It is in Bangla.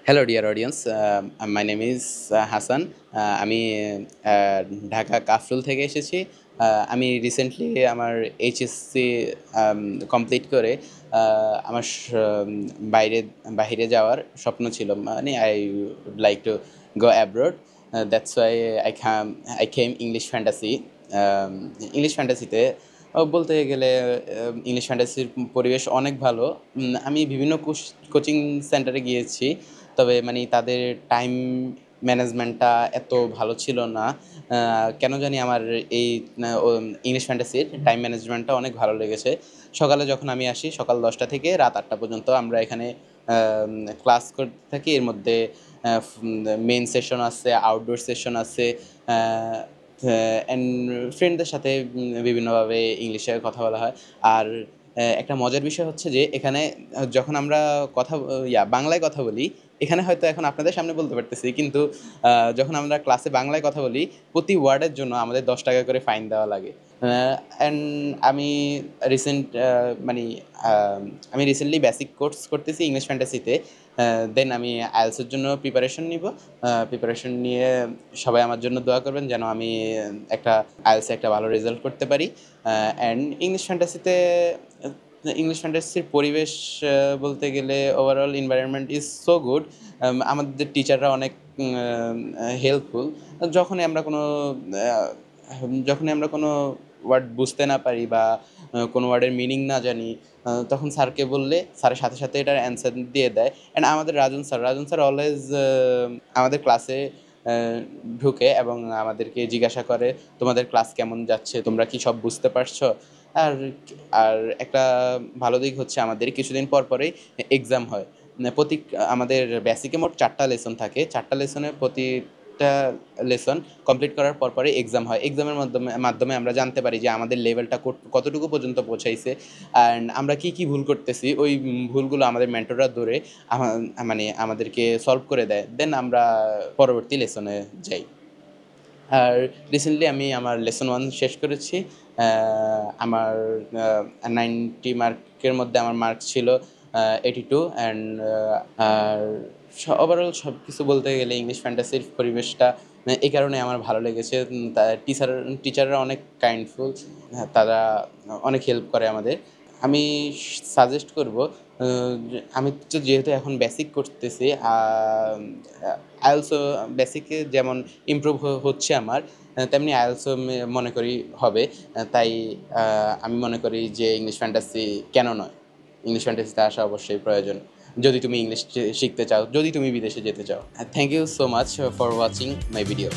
Hello dear audience, my name is Hasan. আমি ঢাকা কাফরুল থেকে এসেছি। আমি রিসেন্টলি আমার এইচএসসি কমপ্লিট করে আমার বাইরে বাহিরে যাওয়ার স্বপ্ন ছিল, মানে I would like to go abroad. That's why I came English fantasy. English ফ্যান্টাসিতে বলতে গেলে ইংলিশ ফ্যান্টাসির পরিবেশ অনেক ভালো। আমি বিভিন্ন কোচিং সেন্টারে গিয়েছি, তবে মানে তাদের টাইম ম্যানেজমেন্টটা এত ভালো ছিল না। কেন জানি আমার এই ইংলিশ ফ্যান্টাসির টাইম ম্যানেজমেন্টটা অনেক ভালো লেগেছে। সকালে যখন আমি আসি, সকাল 10টা থেকে রাত 8টা পর্যন্ত আমরা এখানে ক্লাস করতে থাকি। এর মধ্যে মেইন সেশন আছে, আউটডোর সেশন আছে, অ্যান্ড ফ্রেন্ডদের সাথে বিভিন্নভাবে ইংলিশে কথা বলা হয়। আর একটা মজার বিষয় হচ্ছে যে এখানে যখন আমরা বাংলায় কথা বলি, এখানে হয়তো এখন আপনাদের সামনে বলতে পারতেছি, কিন্তু যখন আমরা ক্লাসে বাংলায় কথা বলি, প্রতি ওয়ার্ডের জন্য আমাদের 10 টাকা করে ফাইন দেওয়া লাগে। অ্যান্ড আমি রিসেন্ট মানে আহ, আমি রিসেন্টলি বেসিক কোর্স করতেছি ইংলিশ ফ্যান্টাসিতে। দেন আমি আইএলসের জন্য প্রিপারেশন নিব। প্রিপারেশন নিয়ে সবাই আমার জন্য দোয়া করবেন যেন আমি একটা আইএলসে একটা ভালো রেজাল্ট করতে পারি। অ্যান্ড ইংলিশ ফ্যান্টাসির পরিবেশ বলতে গেলে overall environment is so good. আমাদের টিচাররা অনেক হেল্পফুল। যখনই আমরা কোনো আহ, যখনই আমরা কোনো ওয়ার্ড বুঝতে না পারি বা কোনো ওয়ার্ডের মিনিং না জানি, তখন স্যারকে বললে স্যারের সাথে সাথে এটার অ্যান্সার দিয়ে দেয়। অ্যান্ড আমাদের রাজন স্যার অলওয়েজ আমাদের ক্লাসে ঢুকে এবং আমাদেরকে জিজ্ঞাসা করে, তোমাদের ক্লাস কেমন যাচ্ছে, তোমরা কি সব বুঝতে পারছো? আর আর একটা ভালো দিক হচ্ছে আমাদের কিছুদিন পর পরেই এক্সাম হয়। প্রতি আমাদের বেসিকে মোট 4টা লেসন থাকে। 4টা লেসনের প্রতিটা লেসন কমপ্লিট করার পর পরে এক্সাম হয়। এক্সামের মাধ্যমে আমরা জানতে পারি যে আমাদের লেভেলটা কতটুকু পর্যন্ত পৌঁছাইছে, অ্যান্ড আমরা কি কি ভুল করতেছি। ওই ভুলগুলো আমাদের মেন্টররা ধরে মানে আমাদেরকে সলভ করে দেয়। দেন আমরা পরবর্তী লেসনে যাই। আর রিসেন্টলি আমি আমার লেসন 1 শেষ করেছি। আমার 90 মার্কের মধ্যে আমার মার্ক ছিল 82। অ্যান্ড আর ওভারঅল সব কিছু বলতে গেলে ইংলিশ ফ্যান্টাসির পরিবেশটা এই কারণে আমার ভালো লেগেছে। টিচাররা অনেক কাইন্ডফুল। তারা অনেক হেল্প করে আমাদের। আমি সাজেস্ট করব, আমি তো যেহেতু এখন বেসিক করতেছি, আইএলসও বেসিকে যেমন ইমপ্রুভ হচ্ছে আমার, তেমনি আইএলসও মনে করি হবে। তাই আমি মনে করি যে ইংলিশ ফ্যান্টাসি কেন নয়, ইংলিশ ফ্যান্টাসিতে আসা অবশ্যই প্রয়োজন যদি তুমি ইংলিশ শিখতে চাও, যদি তুমি বিদেশে যেতে চাও। Thank you so much for watching my video.